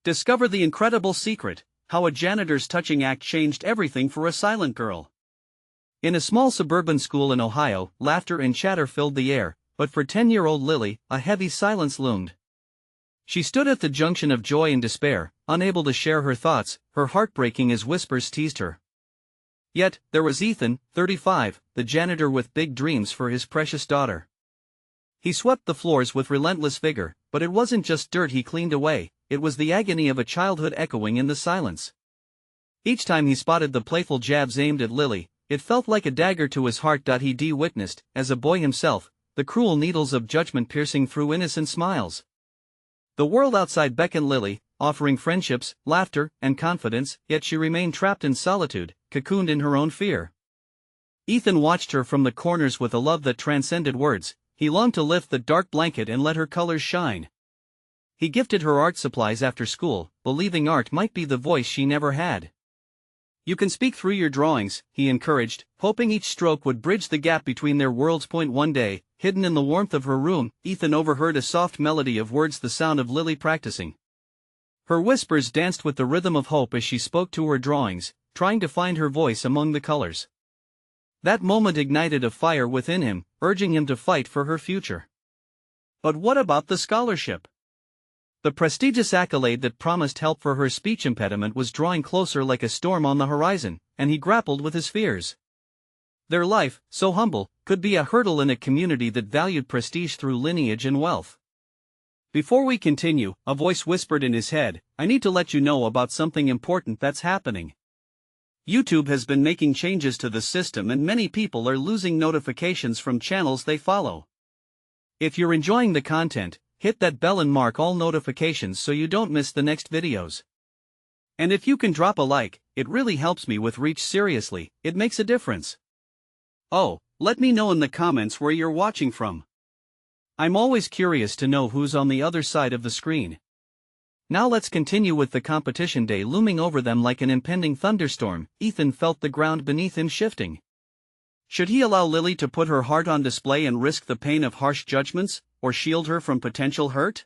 Discover the incredible secret, how a janitor's touching act changed everything for a silent girl. In a small suburban school in Ohio, laughter and chatter filled the air, but for 10-year-old Lily, a heavy silence loomed. She stood at the junction of joy and despair, unable to share her thoughts, her heart breaking as whispers teased her. Yet, there was Ethan, 35, the janitor with big dreams for his precious daughter. He swept the floors with relentless vigor, but it wasn't just dirt he cleaned away, it was the agony of a childhood echoing in the silence. Each time he spotted the playful jabs aimed at Lily, it felt like a dagger to his heart. He witnessed, as a boy himself, the cruel needles of judgment piercing through innocent smiles. The world outside beckoned Lily, offering friendships, laughter, and confidence, yet she remained trapped in solitude, cocooned in her own fear. Ethan watched her from the corners with a love that transcended words. He longed to lift the dark blanket and let her colors shine. He gifted her art supplies after school, believing art might be the voice she never had. "You can speak through your drawings," he encouraged, hoping each stroke would bridge the gap between their worlds. One day, hidden in the warmth of her room, Ethan overheard a soft melody of words, the sound of Lily practicing. Her whispers danced with the rhythm of hope as she spoke to her drawings, trying to find her voice among the colors. That moment ignited a fire within him, urging him to fight for her future. But what about the scholarship? The prestigious accolade that promised help for her speech impediment was drawing closer like a storm on the horizon, and he grappled with his fears. Their life, so humble, could be a hurdle in a community that valued prestige through lineage and wealth. Before we continue, a voice whispered in his head, "I need to let you know about something important that's happening. YouTube has been making changes to the system and many people are losing notifications from channels they follow. If you're enjoying the content, hit that bell and mark all notifications so you don't miss the next videos. And if you can drop a like, it really helps me with reach. Seriously, it makes a difference. Oh, let me know in the comments where you're watching from. I'm always curious to know who's on the other side of the screen." Now let's continue with the competition day looming over them like an impending thunderstorm. Ethan felt the ground beneath him shifting. Should he allow Lily to put her heart on display and risk the pain of harsh judgments, or shield her from potential hurt?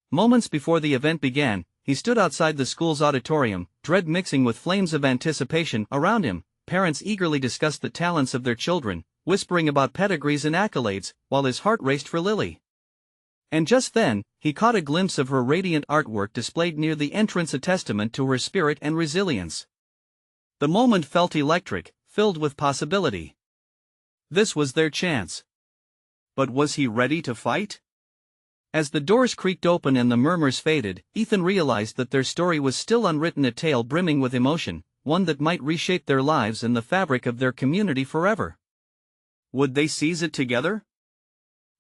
Moments before the event began, he stood outside the school's auditorium, dread mixing with flames of anticipation. Around him, parents eagerly discussed the talents of their children, whispering about pedigrees and accolades, while his heart raced for Lily. And just then, he caught a glimpse of her radiant artwork displayed near the entrance, a testament to her spirit and resilience. The moment felt electric, filled with possibility. This was their chance. But was he ready to fight? As the doors creaked open and the murmurs faded, Ethan realized that their story was still unwritten, a tale brimming with emotion, one that might reshape their lives and the fabric of their community forever. Would they seize it together?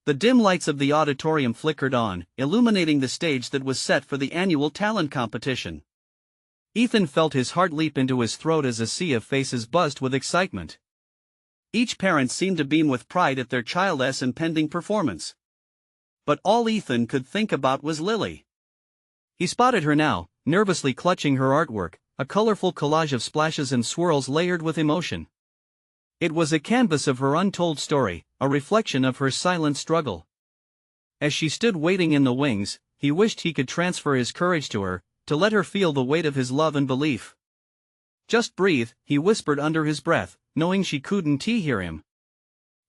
The dim lights of the auditorium flickered on, illuminating the stage that was set for the annual talent competition. Ethan felt his heart leap into his throat as a sea of faces buzzed with excitement. Each parent seemed to beam with pride at their child's impending performance. But all Ethan could think about was Lily. He spotted her now, nervously clutching her artwork, a colorful collage of splashes and swirls layered with emotion. It was a canvas of her untold story, a reflection of her silent struggle. As she stood waiting in the wings, he wished he could transfer his courage to her, to let her feel the weight of his love and belief. "Just breathe," he whispered under his breath, knowing she couldn't hear him.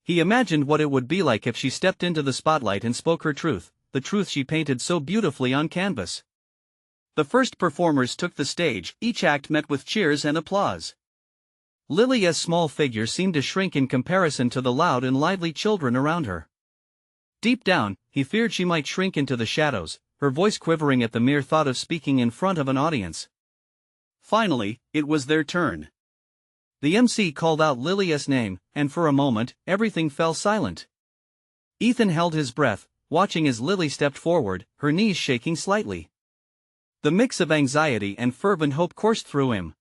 He imagined what it would be like if she stepped into the spotlight and spoke her truth, the truth she painted so beautifully on canvas. The first performers took the stage, each act met with cheers and applause. Lily's small figure seemed to shrink in comparison to the loud and lively children around her. Deep down, he feared she might shrink into the shadows, her voice quivering at the mere thought of speaking in front of an audience. Finally, it was their turn. The MC called out Lily's name, and for a moment, everything fell silent. Ethan held his breath, watching as Lily stepped forward, her knees shaking slightly. The mix of anxiety and fervent hope coursed through him.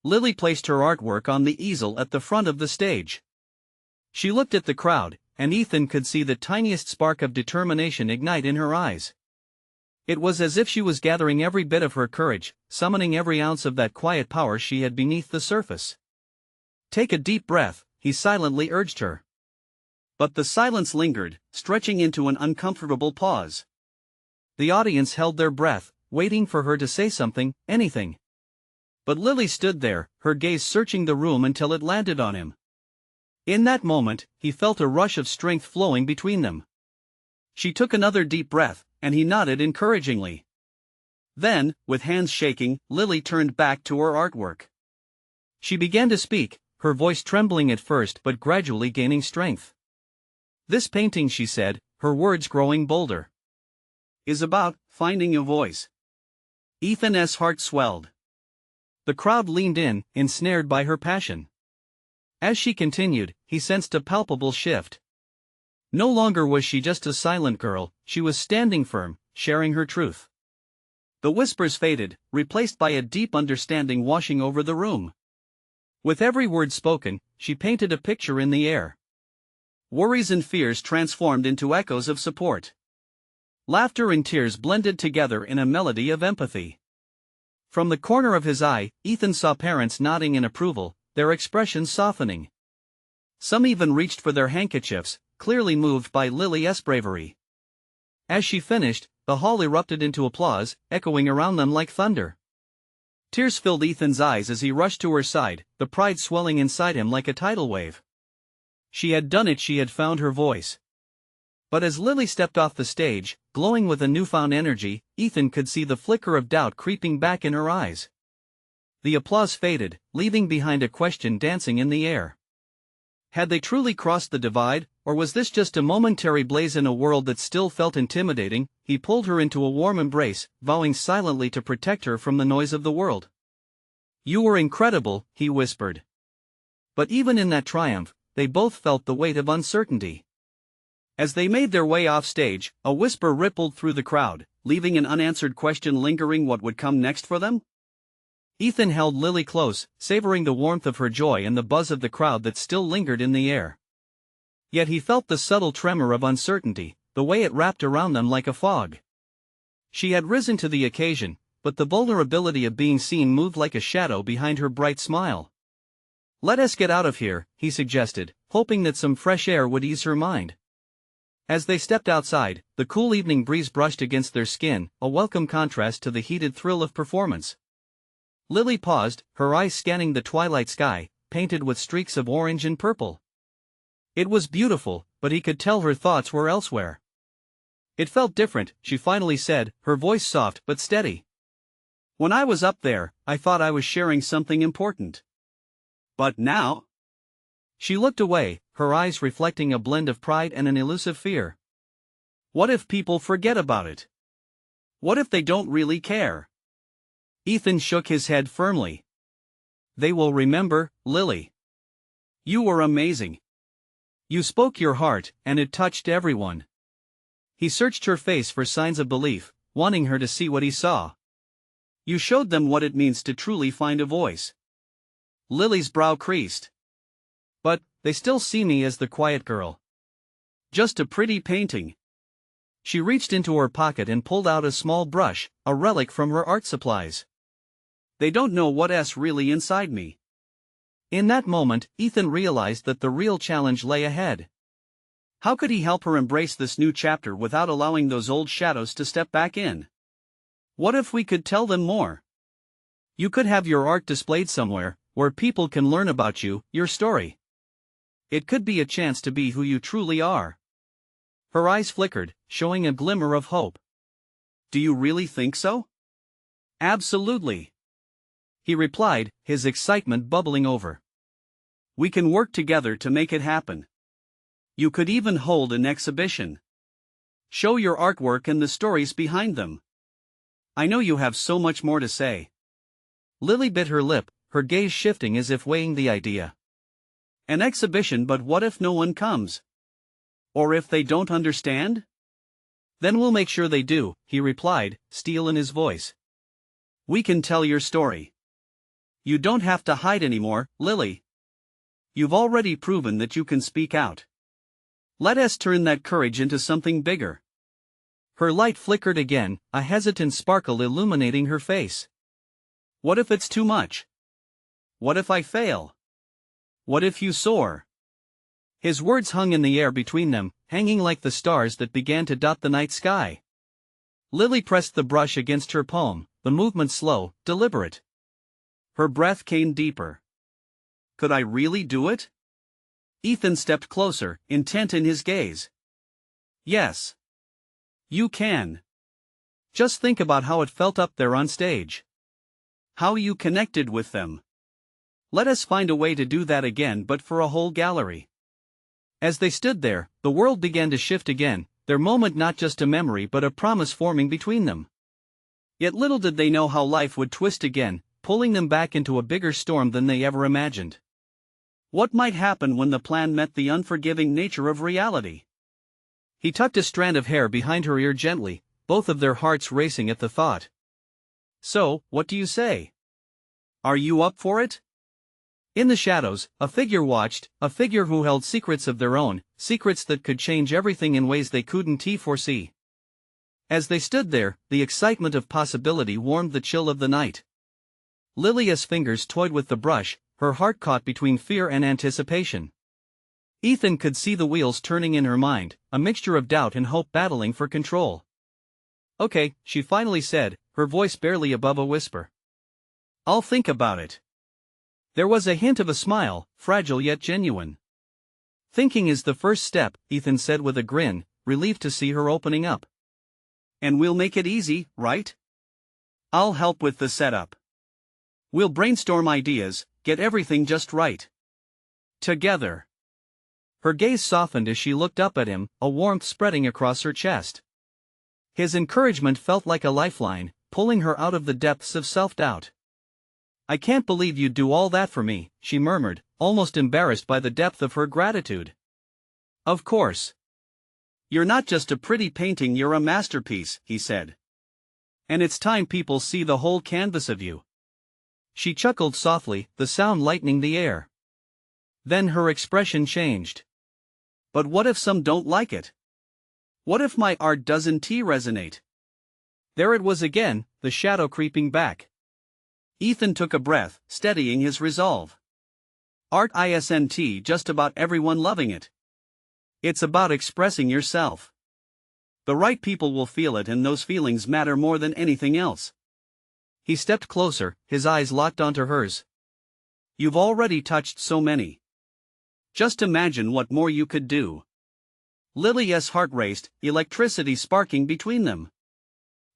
Lily placed her artwork on the easel at the front of the stage. She looked at the crowd, and Ethan could see the tiniest spark of determination ignite in her eyes. It was as if she was gathering every bit of her courage, summoning every ounce of that quiet power she had beneath the surface. "Take a deep breath," he silently urged her. But the silence lingered, stretching into an uncomfortable pause. The audience held their breath, waiting for her to say something, anything. But Lily stood there, her gaze searching the room until it landed on him. In that moment, he felt a rush of strength flowing between them. She took another deep breath, and he nodded encouragingly. Then, with hands shaking, Lily turned back to her artwork. She began to speak, her voice trembling at first but gradually gaining strength. "This painting," she said, her words growing bolder, "is about finding a voice." Ethan's heart swelled. The crowd leaned in, ensnared by her passion. As she continued, he sensed a palpable shift. No longer was she just a silent girl, she was standing firm, sharing her truth. The whispers faded, replaced by a deep understanding washing over the room. With every word spoken, she painted a picture in the air. Worries and fears transformed into echoes of support. Laughter and tears blended together in a melody of empathy. From the corner of his eye, Ethan saw parents nodding in approval, their expressions softening. Some even reached for their handkerchiefs, clearly moved by Lily's bravery. As she finished, the hall erupted into applause, echoing around them like thunder. Tears filled Ethan's eyes as he rushed to her side, the pride swelling inside him like a tidal wave. She had done it, she had found her voice. But as Lily stepped off the stage, glowing with a newfound energy, Ethan could see the flicker of doubt creeping back in her eyes. The applause faded, leaving behind a question dancing in the air. Had they truly crossed the divide, or was this just a momentary blaze in a world that still felt intimidating? He pulled her into a warm embrace, vowing silently to protect her from the noise of the world. "You were incredible," he whispered. But even in that triumph, they both felt the weight of uncertainty. As they made their way off stage, a whisper rippled through the crowd, leaving an unanswered question lingering: what would come next for them? Ethan held Lily close, savoring the warmth of her joy and the buzz of the crowd that still lingered in the air. Yet he felt the subtle tremor of uncertainty, the way it wrapped around them like a fog. She had risen to the occasion, but the vulnerability of being seen moved like a shadow behind her bright smile. "Let us get out of here," he suggested, hoping that some fresh air would ease her mind. As they stepped outside, the cool evening breeze brushed against their skin, a welcome contrast to the heated thrill of performance. Lily paused, her eyes scanning the twilight sky, painted with streaks of orange and purple. It was beautiful, but he could tell her thoughts were elsewhere. "It felt different," she finally said, her voice soft but steady. "When I was up there, I thought I was sharing something important. But now?" She looked away, her eyes reflecting a blend of pride and an elusive fear. "What if people forget about it? What if they don't really care?" Ethan shook his head firmly. "They will remember, Lily. You were amazing. You spoke your heart, and it touched everyone." He searched her face for signs of belief, wanting her to see what he saw. "You showed them what it means to truly find a voice." Lily's brow creased. "But they still see me as the quiet girl. Just a pretty painting." She reached into her pocket and pulled out a small brush, a relic from her art supplies. "They don't know what's really inside me." In that moment, Ethan realized that the real challenge lay ahead. How could he help her embrace this new chapter without allowing those old shadows to step back in? What if we could tell them more? You could have your art displayed somewhere, where people can learn about you, your story. It could be a chance to be who you truly are. Her eyes flickered, showing a glimmer of hope. "Do you really think so?" "Absolutely," he replied, his excitement bubbling over. "We can work together to make it happen. You could even hold an exhibition. Show your artwork and the stories behind them. I know you have so much more to say." Lily bit her lip, her gaze shifting as if weighing the idea. "An exhibition, but what if no one comes? Or if they don't understand?" "Then we'll make sure they do," he replied, steel in his voice. "We can tell your story. You don't have to hide anymore, Lily. You've already proven that you can speak out. Let us turn that courage into something bigger." Her light flickered again, a hesitant sparkle illuminating her face. "What if it's too much? What if I fail? What if you soar?" His words hung in the air between them, hanging like the stars that began to dot the night sky. Lily pressed the brush against her palm, the movement slow, deliberate. Her breath came deeper. Could I really do it? Ethan stepped closer, intent in his gaze. Yes. You can. Just think about how it felt up there on stage. How you connected with them. Let us find a way to do that again, but for a whole gallery. As they stood there, the world began to shift again, their moment not just a memory but a promise forming between them. Yet little did they know how life would twist again, pulling them back into a bigger storm than they ever imagined. What might happen when the plan met the unforgiving nature of reality? He tucked a strand of hair behind her ear gently, both of their hearts racing at the thought. So, what do you say? Are you up for it? In the shadows, a figure watched, a figure who held secrets of their own, secrets that could change everything in ways they couldn't foresee. As they stood there, the excitement of possibility warmed the chill of the night. Lilia's fingers toyed with the brush, her heart caught between fear and anticipation. Ethan could see the wheels turning in her mind, a mixture of doubt and hope battling for control. Okay, she finally said, her voice barely above a whisper. I'll think about it. There was a hint of a smile, fragile yet genuine. Thinking is the first step, Ethan said with a grin, relieved to see her opening up. And we'll make it easy, right? I'll help with the setup. We'll brainstorm ideas, get everything just right. Together. Her gaze softened as she looked up at him, a warmth spreading across her chest. His encouragement felt like a lifeline, pulling her out of the depths of self-doubt. I can't believe you'd do all that for me, she murmured, almost embarrassed by the depth of her gratitude. Of course. You're not just a pretty painting, you're a masterpiece, he said. And it's time people see the whole canvas of you. She chuckled softly, the sound lightening the air. Then her expression changed. But what if some don't like it? What if my art doesn't resonate? There it was again, the shadow creeping back. Ethan took a breath, steadying his resolve. Art isn't just about everyone loving it. It's about expressing yourself. The right people will feel it, and those feelings matter more than anything else. He stepped closer, his eyes locked onto hers. You've already touched so many. Just imagine what more you could do. Lilia's heart raced, electricity sparking between them.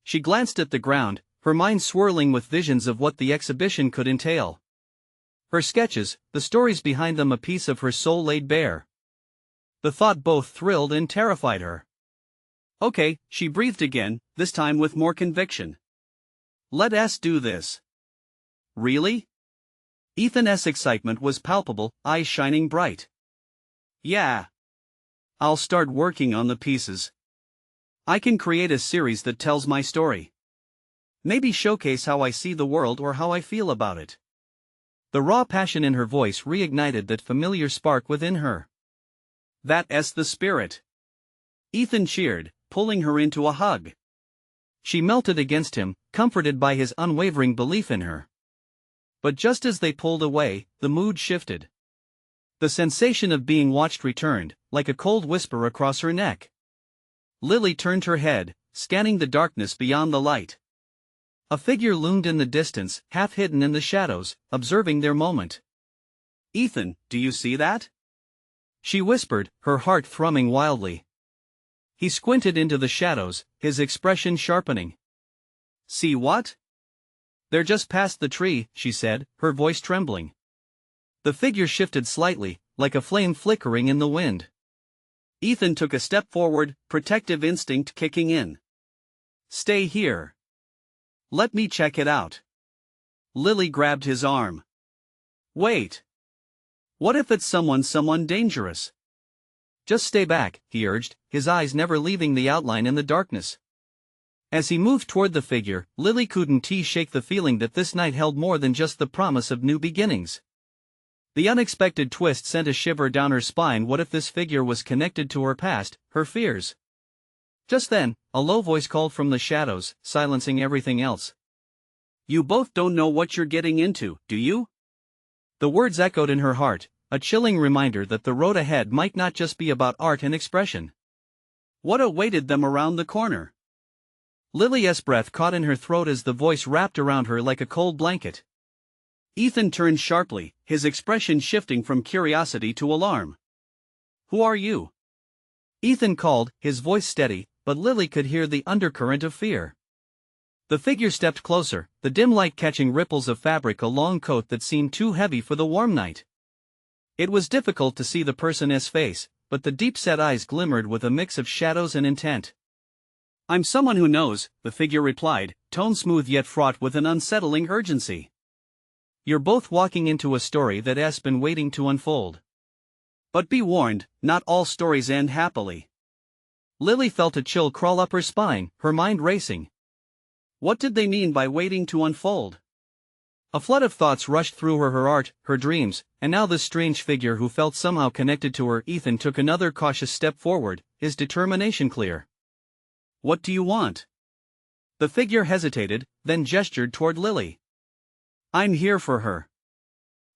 She glanced at the ground, her mind swirling with visions of what the exhibition could entail. Her sketches, the stories behind them, a piece of her soul laid bare. The thought both thrilled and terrified her. Okay, she breathed again, this time with more conviction. Let us do this. Really? Ethan's excitement was palpable, eyes shining bright. Yeah. I'll start working on the pieces. I can create a series that tells my story. Maybe showcase how I see the world or how I feel about it. The raw passion in her voice reignited that familiar spark within her. That's the spirit. Ethan cheered, pulling her into a hug. She melted against him, comforted by his unwavering belief in her. But just as they pulled away, the mood shifted. The sensation of being watched returned, like a cold whisper across her neck. Lily turned her head, scanning the darkness beyond the light. A figure loomed in the distance, half hidden in the shadows, observing their moment. Ethan, do you see that? She whispered, her heart thrumming wildly. He squinted into the shadows, his expression sharpening. See what? They're just past the tree, she said, her voice trembling. The figure shifted slightly, like a flame flickering in the wind. Ethan took a step forward, protective instinct kicking in. Stay here. Let me check it out. Lily grabbed his arm. Wait. What if it's someone dangerous? Just stay back, he urged, his eyes never leaving the outline in the darkness. As he moved toward the figure, Lily couldn't shake the feeling that this night held more than just the promise of new beginnings. The unexpected twist sent a shiver down her spine. What if this figure was connected to her past, her fears? Just then, a low voice called from the shadows, silencing everything else. You both don't know what you're getting into, do you? The words echoed in her heart, a chilling reminder that the road ahead might not just be about art and expression. What awaited them around the corner? Lily's breath caught in her throat as the voice wrapped around her like a cold blanket. Ethan turned sharply, his expression shifting from curiosity to alarm. "Who are you?" Ethan called, his voice steady, but Lily could hear the undercurrent of fear. The figure stepped closer, the dim light catching ripples of fabric, a long coat that seemed too heavy for the warm night. It was difficult to see the person's face, but the deep-set eyes glimmered with a mix of shadows and intent. "I'm someone who knows," the figure replied, tone smooth yet fraught with an unsettling urgency. "You're both walking into a story that has been waiting to unfold. But be warned, not all stories end happily." Lily felt a chill crawl up her spine, her mind racing. What did they mean by waiting to unfold? A flood of thoughts rushed through her art, her dreams, and now this strange figure who felt somehow connected to her. Ethan took another cautious step forward, his determination clear. "What do you want?" The figure hesitated, then gestured toward Lily. "I'm here for her.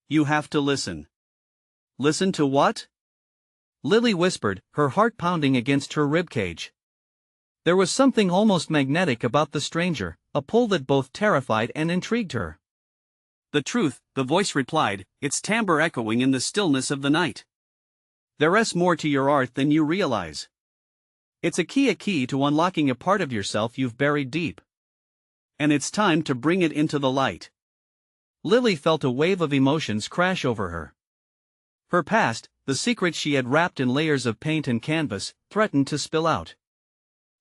You have to listen." "Listen to what?" Lily whispered, her heart pounding against her ribcage. There was something almost magnetic about the stranger, a pull that both terrified and intrigued her. "The truth," the voice replied, its timbre echoing in the stillness of the night. "There's more to your art than you realize. It's a key to unlocking a part of yourself you've buried deep. And it's time to bring it into the light." Lily felt a wave of emotions crash over her. Her past, the secrets she had wrapped in layers of paint and canvas, threatened to spill out.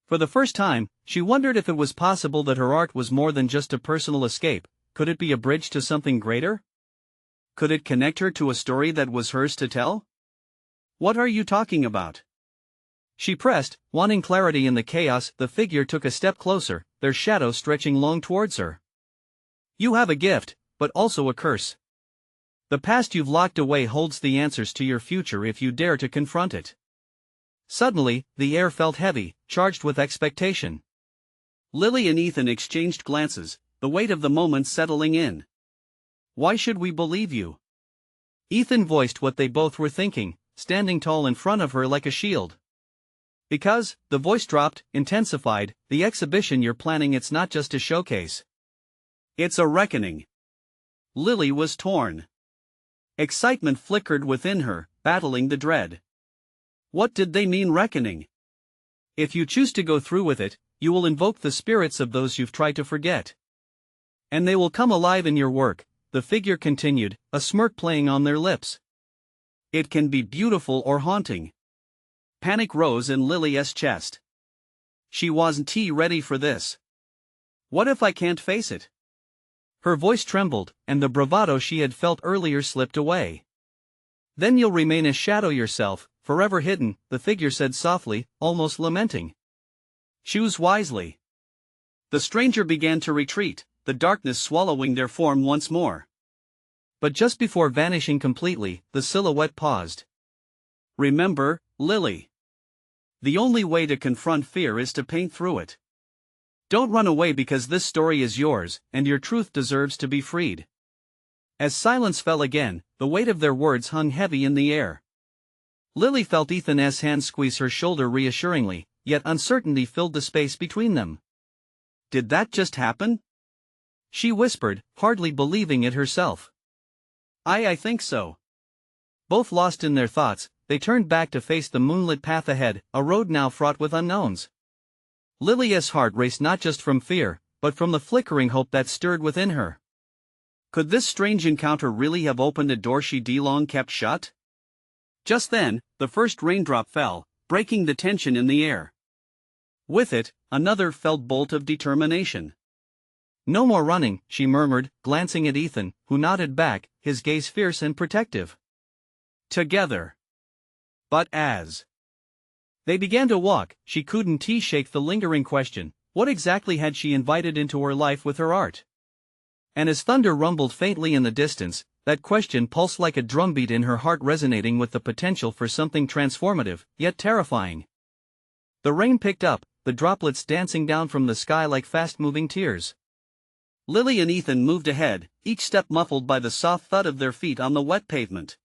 For the first time, she wondered if it was possible that her art was more than just a personal escape. Could it be a bridge to something greater? Could it connect her to a story that was hers to tell? "What are you talking about?" She pressed, wanting clarity in the chaos. The figure took a step closer, their shadow stretching long towards her. "You have a gift, but also a curse. The past you've locked away holds the answers to your future if you dare to confront it." Suddenly, the air felt heavy, charged with expectation. Lily and Ethan exchanged glances, the weight of the moment settling in. "Why should we believe you?" Ethan voiced what they both were thinking, standing tall in front of her like a shield. "Because," the voice dropped, intensified, "the exhibition you're planning, it's not just a showcase. It's a reckoning." Lily was torn. Excitement flickered within her, battling the dread. What did they mean, reckoning? "If you choose to go through with it, you will invoke the spirits of those you've tried to forget. And they will come alive in your work," the figure continued, a smirk playing on their lips. "It can be beautiful or haunting." Panic rose in Lily's chest. She wasn't ready for this. "What if I can't face it?" Her voice trembled, and the bravado she had felt earlier slipped away. "Then you'll remain a shadow yourself, forever hidden," the figure said softly, almost lamenting. "Choose wisely." The stranger began to retreat, the darkness swallowing their form once more. But just before vanishing completely, the silhouette paused. "Remember, Lily. The only way to confront fear is to paint through it. Don't run away, because this story is yours, and your truth deserves to be freed." As silence fell again, the weight of their words hung heavy in the air. Lily felt Ethan's hand squeeze her shoulder reassuringly, yet uncertainty filled the space between them. "Did that just happen?" she whispered, hardly believing it herself. I think so." Both lost in their thoughts, they turned back to face the moonlit path ahead, a road now fraught with unknowns. Lily's heart raced not just from fear, but from the flickering hope that stirred within her. Could this strange encounter really have opened a door she'd long kept shut? Just then, the first raindrop fell, breaking the tension in the air. With it, another felt bolt of determination. "No more running," she murmured, glancing at Ethan, who nodded back, his gaze fierce and protective. "Together." But as they began to walk, she couldn't shake the lingering question: what exactly had she invited into her life with her art? And as thunder rumbled faintly in the distance, that question pulsed like a drumbeat in her heart, resonating with the potential for something transformative, yet terrifying. The rain picked up, the droplets dancing down from the sky like fast-moving tears. Lily and Ethan moved ahead, each step muffled by the soft thud of their feet on the wet pavement.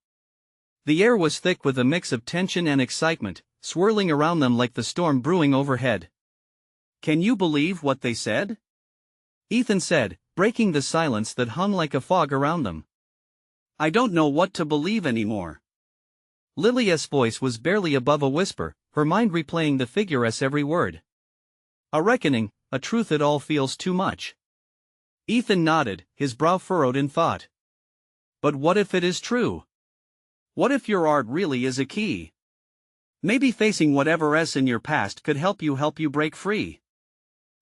The air was thick with a mix of tension and excitement, swirling around them like the storm brewing overhead. Can you believe what they said? Ethan said, breaking the silence that hung like a fog around them. I don't know what to believe anymore. Lily's voice was barely above a whisper, her mind replaying the figure's every word. A reckoning, a truth it all feels too much. Ethan nodded, his brow furrowed in thought. But what if it is true? What if your art really is a key? Maybe facing whatever's in your past could help you break free.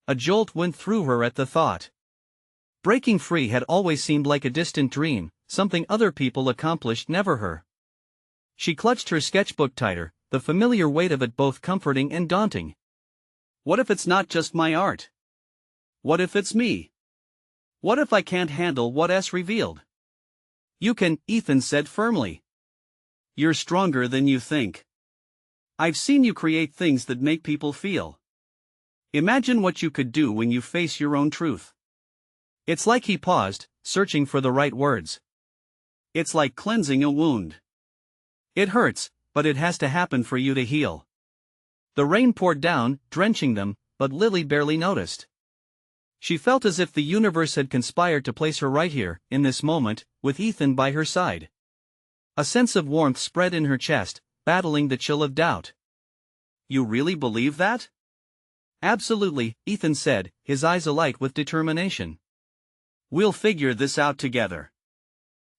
A jolt went through her at the thought. Breaking free had always seemed like a distant dream, something other people accomplished, never her. She clutched her sketchbook tighter, the familiar weight of it both comforting and daunting. What if it's not just my art? What if it's me? What if I can't handle what's revealed? You can, Ethan said firmly. You're stronger than you think. I've seen you create things that make people feel. Imagine what you could do when you face your own truth. It's like he paused, searching for the right words. It's like cleansing a wound. It hurts, but it has to happen for you to heal. The rain poured down, drenching them, but Lily barely noticed. She felt as if the universe had conspired to place her right here, in this moment, with Ethan by her side. A sense of warmth spread in her chest, battling the chill of doubt. You really believe that? Absolutely, Ethan said, his eyes alight with determination. We'll figure this out together.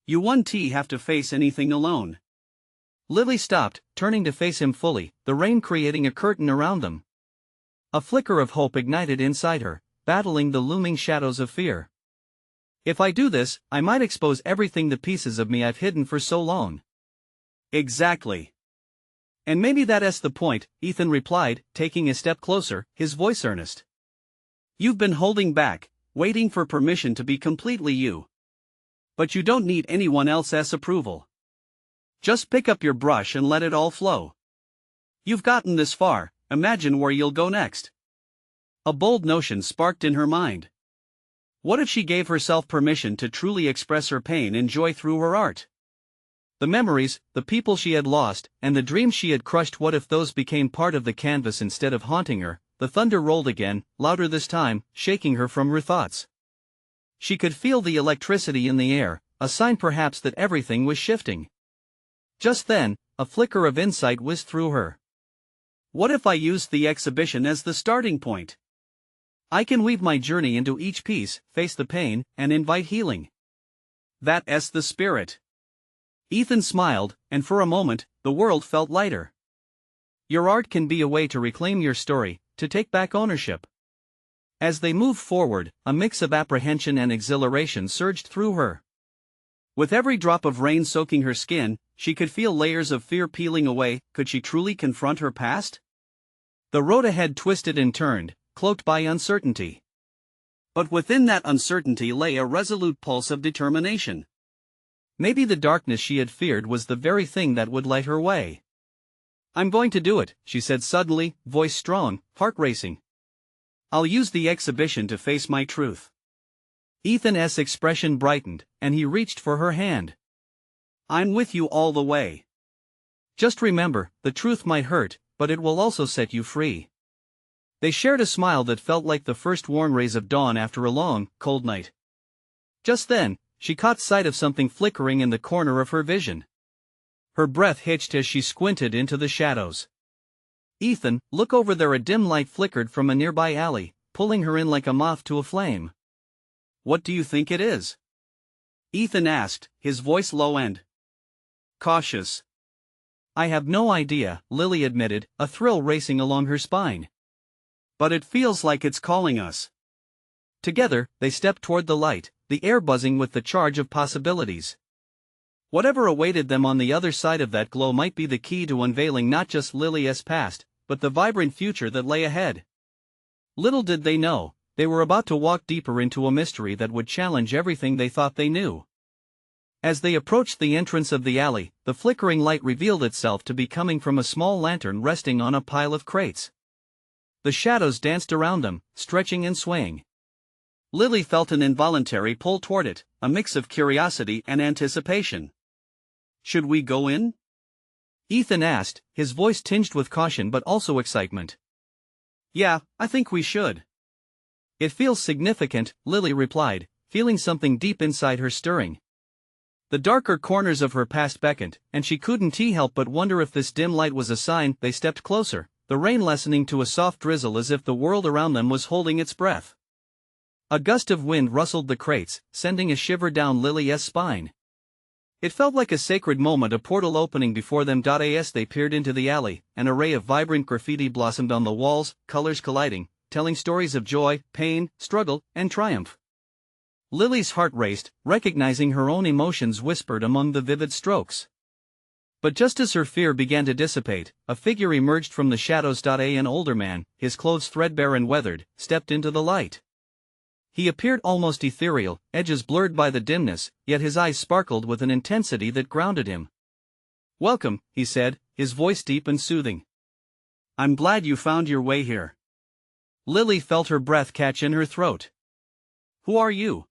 You won't have to face anything alone. Lily stopped, turning to face him fully, the rain creating a curtain around them. A flicker of hope ignited inside her, battling the looming shadows of fear. If I do this, I might expose everything, the pieces of me I've hidden for so long. Exactly. And maybe that's the point, Ethan replied, taking a step closer, his voice earnest. You've been holding back, waiting for permission to be completely you. But you don't need anyone else's approval. Just pick up your brush and let it all flow. You've gotten this far, imagine where you'll go next. A bold notion sparked in her mind. What if she gave herself permission to truly express her pain and joy through her art? The memories, the people she had lost, and the dreams she had crushed, what if those became part of the canvas instead of haunting her? The thunder rolled again, louder this time, shaking her from her thoughts. She could feel the electricity in the air, a sign perhaps that everything was shifting. Just then, a flicker of insight whizzed through her. What if I used the exhibition as the starting point? I can weave my journey into each piece, face the pain, and invite healing. That's the spirit. Ethan smiled, and for a moment, the world felt lighter. Your art can be a way to reclaim your story, to take back ownership. As they moved forward, a mix of apprehension and exhilaration surged through her. With every drop of rain soaking her skin, she could feel layers of fear peeling away. Could she truly confront her past? The road ahead twisted and turned, cloaked by uncertainty. But within that uncertainty lay a resolute pulse of determination. Maybe the darkness she had feared was the very thing that would light her way. I'm going to do it, she said suddenly, voice strong, heart racing. I'll use the exhibition to face my truth. Ethan's expression brightened, and he reached for her hand. I'm with you all the way. Just remember, the truth might hurt, but it will also set you free. They shared a smile that felt like the first warm rays of dawn after a long, cold night. Just then, she caught sight of something flickering in the corner of her vision. Her breath hitched as she squinted into the shadows. Ethan, look over there! A dim light flickered from a nearby alley, pulling her in like a moth to a flame. What do you think it is? Ethan asked, his voice low and cautious. I have no idea, Lily admitted, a thrill racing along her spine. But it feels like it's calling us. Together, they stepped toward the light, the air buzzing with the charge of possibilities. Whatever awaited them on the other side of that glow might be the key to unveiling not just Lily's past, but the vibrant future that lay ahead. Little did they know, they were about to walk deeper into a mystery that would challenge everything they thought they knew. As they approached the entrance of the alley, the flickering light revealed itself to be coming from a small lantern resting on a pile of crates. The shadows danced around them, stretching and swaying. Lily felt an involuntary pull toward it, a mix of curiosity and anticipation. Should we go in? Ethan asked, his voice tinged with caution but also excitement. Yeah, I think we should. It feels significant, Lily replied, feeling something deep inside her stirring. The darker corners of her past beckoned, and she couldn't help but wonder if this dim light was a sign. They stepped closer, the rain lessening to a soft drizzle as if the world around them was holding its breath. A gust of wind rustled the crates, sending a shiver down Lily's spine. It felt like a sacred moment, a portal opening before them. As they peered into the alley, an array of vibrant graffiti blossomed on the walls, colors colliding, telling stories of joy, pain, struggle, and triumph. Lily's heart raced, recognizing her own emotions whispered among the vivid strokes. But just as her fear began to dissipate, a figure emerged from the shadows. An older man, his clothes threadbare and weathered, stepped into the light. He appeared almost ethereal, edges blurred by the dimness, yet his eyes sparkled with an intensity that grounded him. "Welcome," he said, his voice deep and soothing. "I'm glad you found your way here." Lily felt her breath catch in her throat. "Who are you?"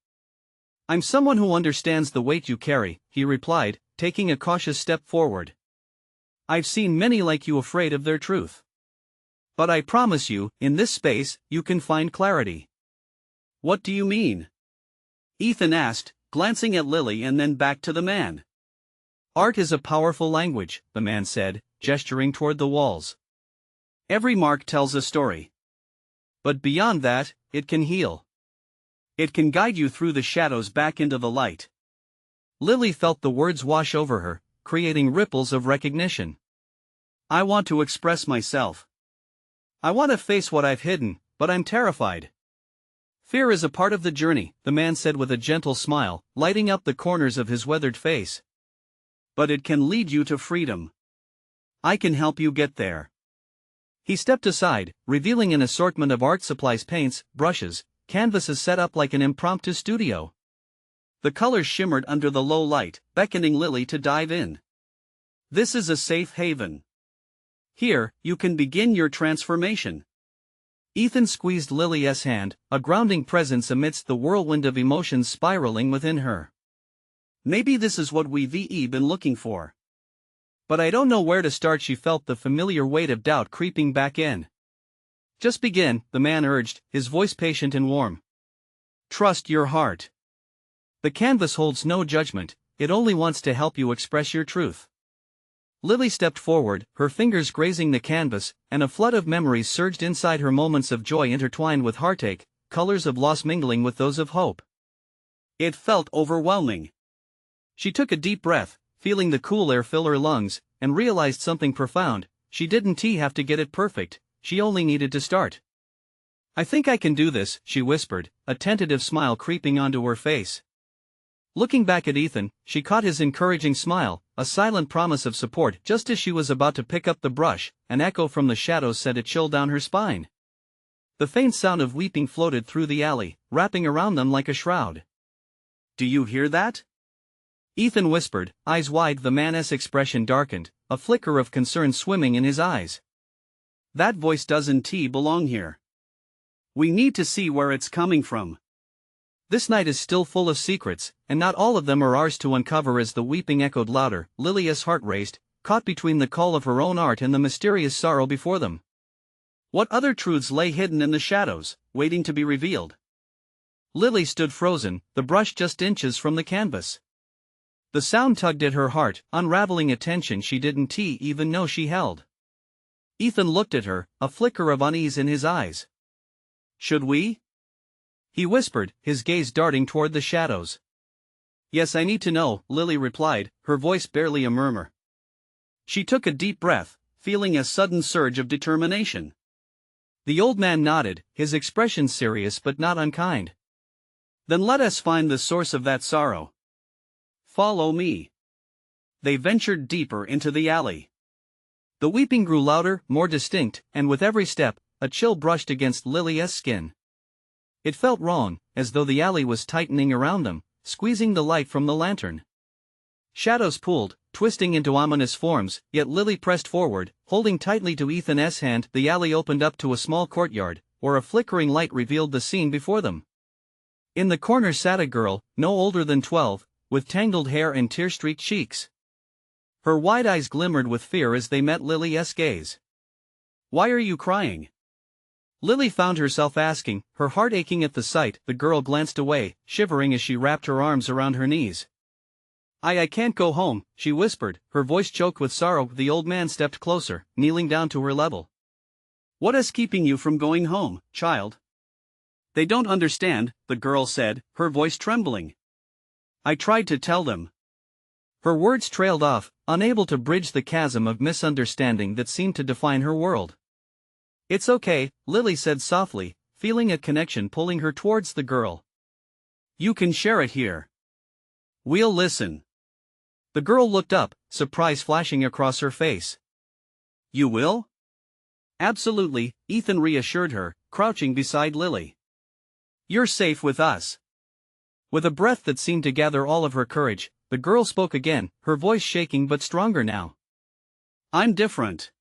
"I'm someone who understands the weight you carry," he replied, taking a cautious step forward. "I've seen many like you afraid of their truth. But I promise you, in this space, you can find clarity." "What do you mean?" Ethan asked, glancing at Lily and then back to the man. "Art is a powerful language," the man said, gesturing toward the walls. "Every mark tells a story. But beyond that, it can heal. It can guide you through the shadows back into the light." Lily felt the words wash over her, creating ripples of recognition. "I want to express myself. I want to face what I've hidden, but I'm terrified." "Fear is a part of the journey," the man said with a gentle smile, lighting up the corners of his weathered face. "But it can lead you to freedom. I can help you get there." He stepped aside, revealing an assortment of art supplies: paints, brushes, canvases set up like an impromptu studio. The colors shimmered under the low light, beckoning Lily to dive in. "This is a safe haven. Here, you can begin your transformation." Ethan squeezed Lily's hand, a grounding presence amidst the whirlwind of emotions spiraling within her. "Maybe this is what we've been looking for. But I don't know where to start." She felt the familiar weight of doubt creeping back in. "Just begin," the man urged, his voice patient and warm. "Trust your heart. The canvas holds no judgment, it only wants to help you express your truth." Lily stepped forward, her fingers grazing the canvas, and a flood of memories surged inside her. Moments of joy intertwined with heartache, colors of loss mingling with those of hope. It felt overwhelming. She took a deep breath, feeling the cool air fill her lungs, and realized something profound: she didn't have to get it perfect, she only needed to start. "I think I can do this," she whispered, a tentative smile creeping onto her face. Looking back at Ethan, she caught his encouraging smile, a silent promise of support. Just as she was about to pick up the brush, an echo from the shadows sent a chill down her spine. The faint sound of weeping floated through the alley, wrapping around them like a shroud. "Do you hear that?" Ethan whispered, eyes wide. The man's expression darkened, a flicker of concern swimming in his eyes. "That voice doesn't belong here. We need to see where it's coming from. This night is still full of secrets, and not all of them are ours to uncover." As the weeping echoed louder, Lily's heart raced, caught between the call of her own art and the mysterious sorrow before them. What other truths lay hidden in the shadows, waiting to be revealed? Lily stood frozen, the brush just inches from the canvas. The sound tugged at her heart, unraveling a tension she didn't even know she held. Ethan looked at her, a flicker of unease in his eyes. "Should we?" he whispered, his gaze darting toward the shadows. "Yes, I need to know," Lily replied, her voice barely a murmur. She took a deep breath, feeling a sudden surge of determination. The old man nodded, his expression serious but not unkind. "Then let us find the source of that sorrow. Follow me." They ventured deeper into the alley. The weeping grew louder, more distinct, and with every step, a chill brushed against Lily's skin. It felt wrong, as though the alley was tightening around them, squeezing the light from the lantern. Shadows pooled, twisting into ominous forms, yet Lily pressed forward, holding tightly to Ethan's hand. The alley opened up to a small courtyard, where a flickering light revealed the scene before them. In the corner sat a girl, no older than 12, with tangled hair and tear-streaked cheeks. Her wide eyes glimmered with fear as they met Lily's gaze. "Why are you crying?" Lily found herself asking, her heart aching at the sight. The girl glanced away, shivering as she wrapped her arms around her knees. I can't go home," she whispered, her voice choked with sorrow. The old man stepped closer, kneeling down to her level. "What is keeping you from going home, child?" "They don't understand," the girl said, her voice trembling. "I tried to tell them." Her words trailed off, unable to bridge the chasm of misunderstanding that seemed to define her world. "It's okay," Lily said softly, feeling a connection pulling her towards the girl. "You can share it here. We'll listen." The girl looked up, surprise flashing across her face. "You will?" "Absolutely," Ethan reassured her, crouching beside Lily. "You're safe with us." With a breath that seemed to gather all of her courage, the girl spoke again, her voice shaking but stronger now. "I'm different.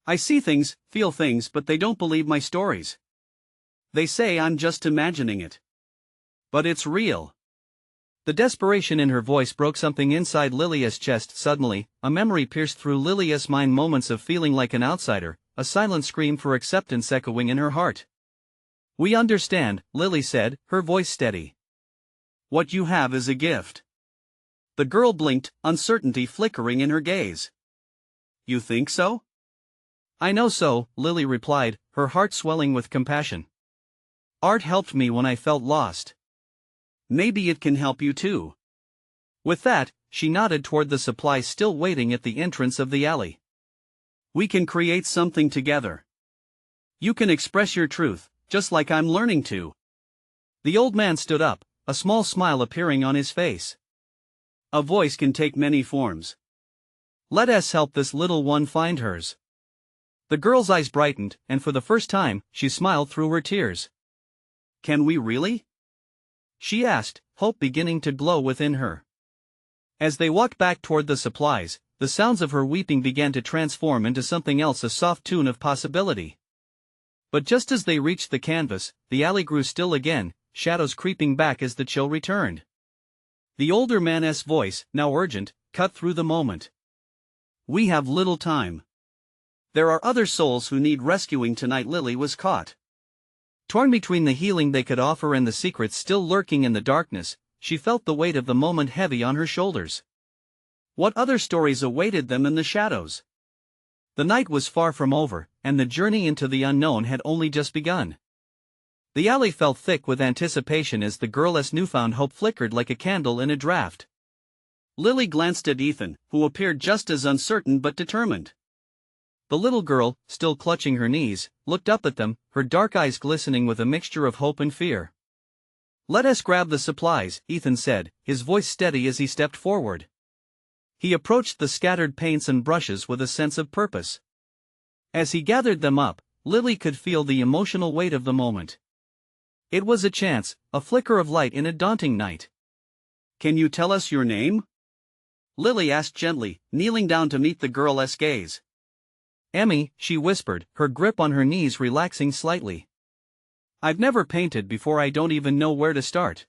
I see things, feel things, but they don't believe my stories. They say I'm just imagining it. But it's real." The desperation in her voice broke something inside Lilia's chest. Suddenly, a memory pierced through Lilia's mind, moments of feeling like an outsider, a silent scream for acceptance echoing in her heart. "We understand," Lily said, her voice steady. "What you have is a gift." The girl blinked, uncertainty flickering in her gaze. "You think so?" "I know so," Lily replied, her heart swelling with compassion. "Art helped me when I felt lost. Maybe it can help you too." With that, she nodded toward the supplies still waiting at the entrance of the alley. "We can create something together. You can express your truth, just like I'm learning to." The old man stood up, a small smile appearing on his face. "A voice can take many forms. Let us help this little one find hers." The girl's eyes brightened, and for the first time, she smiled through her tears. "Can we really?" she asked, hope beginning to glow within her. As they walked back toward the supplies, the sounds of her weeping began to transform into something else, a soft tune of possibility. But just as they reached the canvas, the alley grew still again, shadows creeping back as the chill returned. The older man's voice, now urgent, cut through the moment. "We have little time. There are other souls who need rescuing tonight." Lily was caught. Torn between the healing they could offer and the secrets still lurking in the darkness, she felt the weight of the moment heavy on her shoulders. What other stories awaited them in the shadows? The night was far from over, and the journey into the unknown had only just begun. The alley felt thick with anticipation as the girl's newfound hope flickered like a candle in a draught. Lily glanced at Ethan, who appeared just as uncertain but determined. The little girl, still clutching her knees, looked up at them, her dark eyes glistening with a mixture of hope and fear. "Let us grab the supplies," Ethan said, his voice steady as he stepped forward. He approached the scattered paints and brushes with a sense of purpose. As he gathered them up, Lily could feel the emotional weight of the moment. It was a chance, a flicker of light in a daunting night. "Can you tell us your name?" Lily asked gently, kneeling down to meet the girl's gaze. "Emmy," she whispered, her grip on her knees relaxing slightly. "I've never painted before, I don't even know where to start."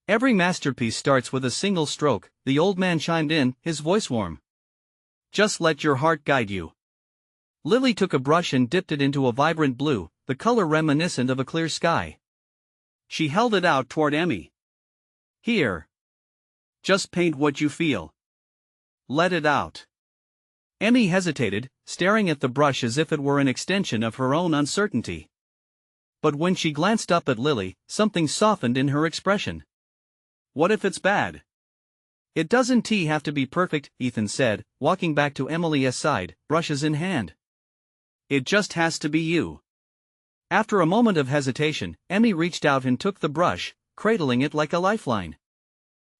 "Every masterpiece starts with a single stroke," the old man chimed in, his voice warm. "Just let your heart guide you." Lily took a brush and dipped it into a vibrant blue, the color reminiscent of a clear sky. She held it out toward Emmy. "Here. Just paint what you feel. Let it out." Emmy hesitated, staring at the brush as if it were an extension of her own uncertainty. But when she glanced up at Lily, something softened in her expression. "What if it's bad?" "It doesn't have to be perfect," Ethan said, walking back to Emily's side, brushes in hand. "It just has to be you." After a moment of hesitation, Emmy reached out and took the brush, cradling it like a lifeline.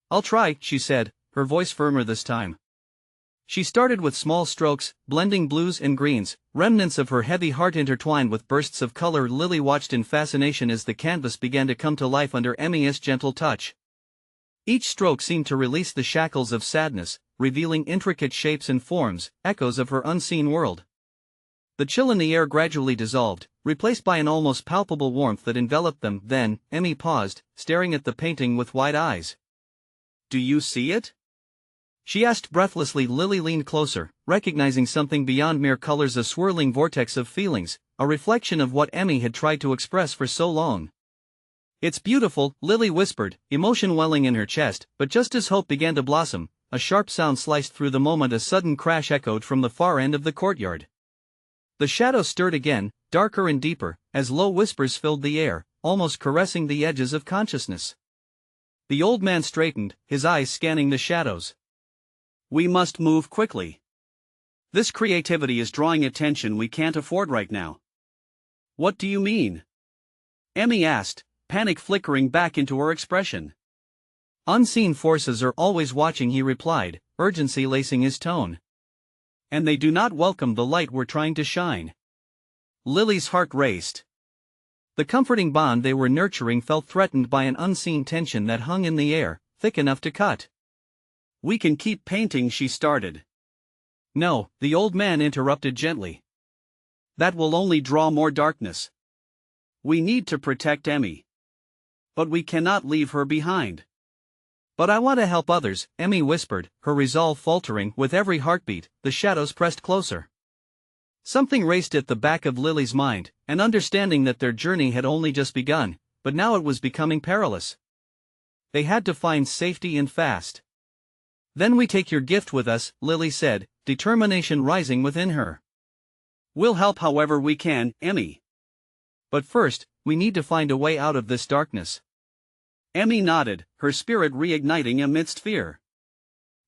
"I'll try," she said, her voice firmer this time. She started with small strokes, blending blues and greens, remnants of her heavy heart intertwined with bursts of color. Lily watched in fascination as the canvas began to come to life under Emmy's gentle touch. Each stroke seemed to release the shackles of sadness, revealing intricate shapes and forms, echoes of her unseen world. The chill in the air gradually dissolved, replaced by an almost palpable warmth that enveloped them. Then, Emmy paused, staring at the painting with wide eyes. "Do you see it?" she asked breathlessly. Lily leaned closer, recognizing something beyond mere colors, a swirling vortex of feelings, a reflection of what Emmy had tried to express for so long. "It's beautiful," Lily whispered, emotion welling in her chest, but just as hope began to blossom, a sharp sound sliced through the moment. A sudden crash echoed from the far end of the courtyard. The shadows stirred again, darker and deeper, as low whispers filled the air, almost caressing the edges of consciousness. The old man straightened, his eyes scanning the shadows. "We must move quickly. This creativity is drawing attention we can't afford right now." "What do you mean?" Emmy asked, panic flickering back into her expression. "Unseen forces are always watching," he replied, urgency lacing his tone. "And they do not welcome the light we're trying to shine." Lily's heart raced. The comforting bond they were nurturing felt threatened by an unseen tension that hung in the air, thick enough to cut. "We can keep painting," she started. "No," the old man interrupted gently. "That will only draw more darkness. We need to protect Emmy. But we cannot leave her behind." "But I want to help others," Emmy whispered, her resolve faltering. With every heartbeat, the shadows pressed closer. Something raced at the back of Lily's mind, an understanding that their journey had only just begun, but now it was becoming perilous. They had to find safety and fast. "Then we take your gift with us," Lily said, determination rising within her. "We'll help however we can, Emmy. But first, we need to find a way out of this darkness." Emmy nodded, her spirit reigniting amidst fear.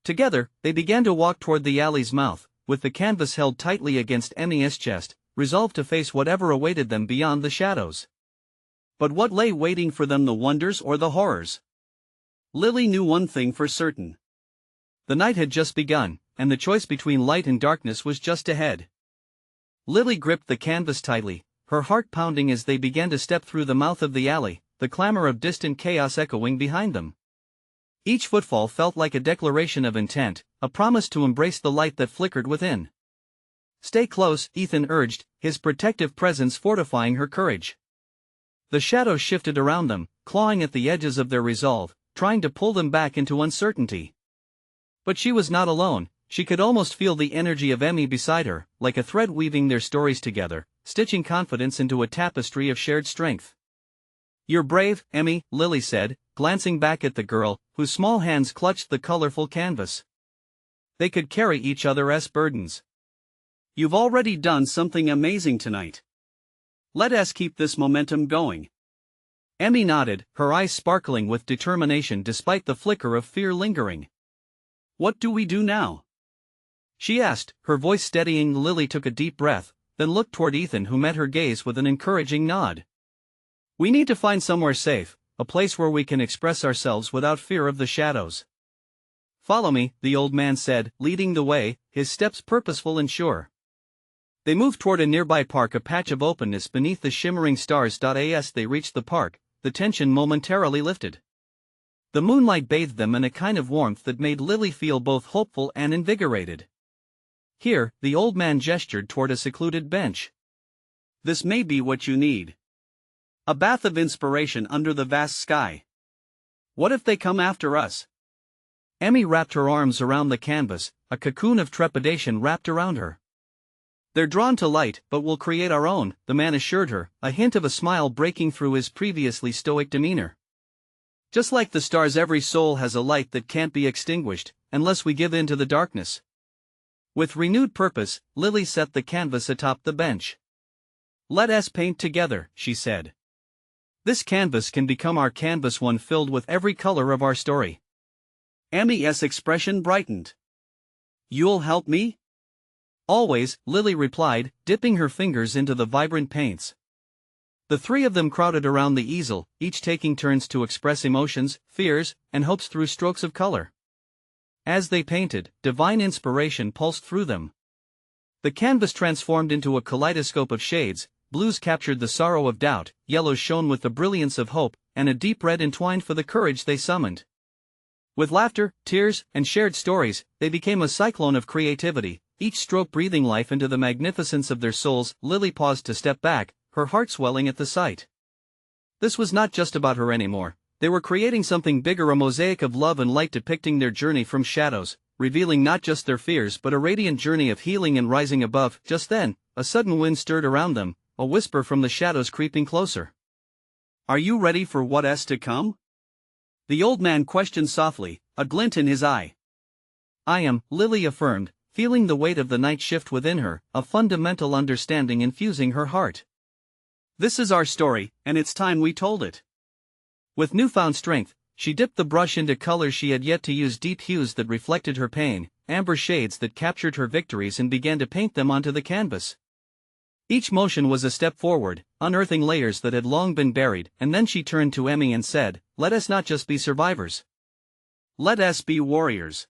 Together, they began to walk toward the alley's mouth, with the canvas held tightly against Emmy's chest, resolved to face whatever awaited them beyond the shadows. But what lay waiting for them, the wonders or the horrors? Lily knew one thing for certain. The night had just begun, and the choice between light and darkness was just ahead. Lily gripped the canvas tightly, her heart pounding as they began to step through the mouth of the alley, the clamor of distant chaos echoing behind them. Each footfall felt like a declaration of intent, a promise to embrace the light that flickered within. "Stay close," Ethan urged, his protective presence fortifying her courage. The shadows shifted around them, clawing at the edges of their resolve, trying to pull them back into uncertainty. But she was not alone. She could almost feel the energy of Emmy beside her, like a thread weaving their stories together, stitching confidence into a tapestry of shared strength. "You're brave, Emmy," Lily said, glancing back at the girl, whose small hands clutched the colorful canvas. They could carry each other's burdens. "You've already done something amazing tonight. Let us keep this momentum going." Emmy nodded, her eyes sparkling with determination despite the flicker of fear lingering. "What do we do now?" she asked, her voice steadying. Lily took a deep breath, then looked toward Ethan, who met her gaze with an encouraging nod. "We need to find somewhere safe, a place where we can express ourselves without fear of the shadows." "Follow me," the old man said, leading the way, his steps purposeful and sure. They moved toward a nearby park, a patch of openness beneath the shimmering stars. As they reached the park, the tension momentarily lifted. The moonlight bathed them in a kind of warmth that made Lily feel both hopeful and invigorated. "Here," the old man gestured toward a secluded bench. "This may be what you need. A bath of inspiration under the vast sky. What if they come after us?" Emmy wrapped her arms around the canvas, a cocoon of trepidation wrapped around her. "They're drawn to light, but we'll create our own," the man assured her, a hint of a smile breaking through his previously stoic demeanor. "Just like the stars, every soul has a light that can't be extinguished, unless we give in to the darkness." With renewed purpose, Lily set the canvas atop the bench. "Let us paint together," she said. "This canvas can become our canvas, one filled with every color of our story." Emmy's expression brightened. "You'll help me?" "Always," Lily replied, dipping her fingers into the vibrant paints. The three of them crowded around the easel, each taking turns to express emotions, fears, and hopes through strokes of color. As they painted, divine inspiration pulsed through them. The canvas transformed into a kaleidoscope of shades. Blues captured the sorrow of doubt, yellows shone with the brilliance of hope, and a deep red entwined for the courage they summoned. With laughter, tears, and shared stories, they became a cyclone of creativity, each stroke breathing life into the magnificence of their souls. Lily paused to step back, her heart swelling at the sight. This was not just about her anymore. They were creating something bigger, a mosaic of love and light depicting their journey from shadows, revealing not just their fears but a radiant journey of healing and rising above. Just then, a sudden wind stirred around them, a whisper from the shadows creeping closer. Are you ready for what's to come? The old man questioned softly, a glint in his eye. I am, Lily affirmed, feeling the weight of the night shift within her, a fundamental understanding infusing her heart. This is our story, and it's time we told it. With newfound strength, she dipped the brush into colors she had yet to use, deep hues that reflected her pain, amber shades that captured her victories, and began to paint them onto the canvas. Each motion was a step forward, unearthing layers that had long been buried, and then she turned to Emmy and said, let us not just be survivors. Let us be warriors.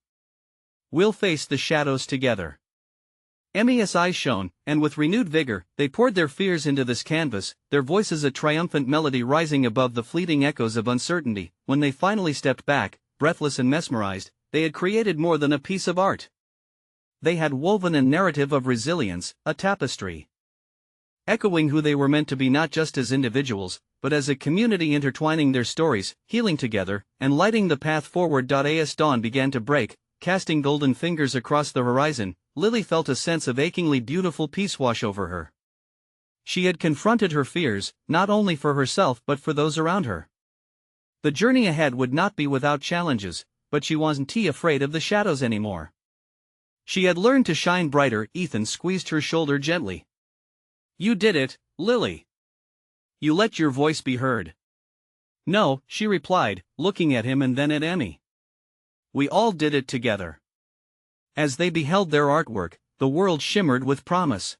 We'll face the shadows together. Emmy's eyes shone, and with renewed vigor, they poured their fears into this canvas, their voices a triumphant melody rising above the fleeting echoes of uncertainty. When they finally stepped back, breathless and mesmerized, they had created more than a piece of art. They had woven a narrative of resilience, a tapestry. Echoing who they were meant to be, not just as individuals, but as a community, intertwining their stories, healing together, and lighting the path forward. As dawn began to break, casting golden fingers across the horizon, Lily felt a sense of achingly beautiful peace wash over her. She had confronted her fears, not only for herself but for those around her. The journey ahead would not be without challenges, but she wasn't afraid of the shadows anymore. She had learned to shine brighter. Ethan squeezed her shoulder gently. You did it, Lily. You let your voice be heard. No, she replied, looking at him and then at Emmy. We all did it together. As they beheld their artwork, the world shimmered with promise.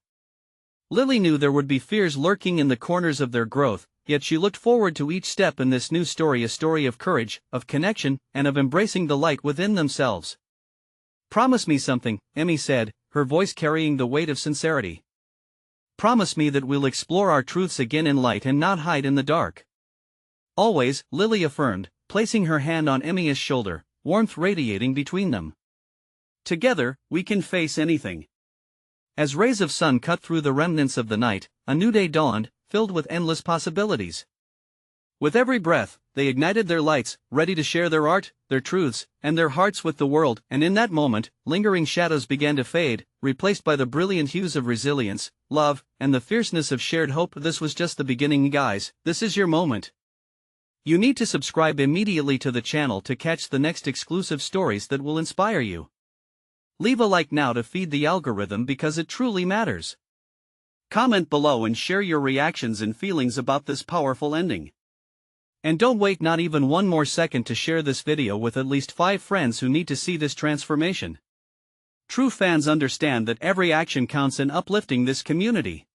Lily knew there would be fears lurking in the corners of their growth, yet she looked forward to each step in this new story, a story of courage, of connection, and of embracing the light within themselves. Promise me something, Emmy said, her voice carrying the weight of sincerity. Promise me that we'll explore our truths again in light and not hide in the dark. Always, Lily affirmed, placing her hand on Emmy's shoulder, warmth radiating between them. Together, we can face anything. As rays of sun cut through the remnants of the night, a new day dawned, filled with endless possibilities. With every breath, they ignited their lights, ready to share their art, their truths, and their hearts with the world. And in that moment, lingering shadows began to fade, replaced by the brilliant hues of resilience, love, and the fierceness of shared hope. This was just the beginning, guys. This is your moment. You need to subscribe immediately to the channel to catch the next exclusive stories that will inspire you. Leave a like now to feed the algorithm, because it truly matters. Comment below and share your reactions and feelings about this powerful ending. And don't wait not even one more second to share this video with at least 5 friends who need to see this transformation. True fans understand that every action counts in uplifting this community.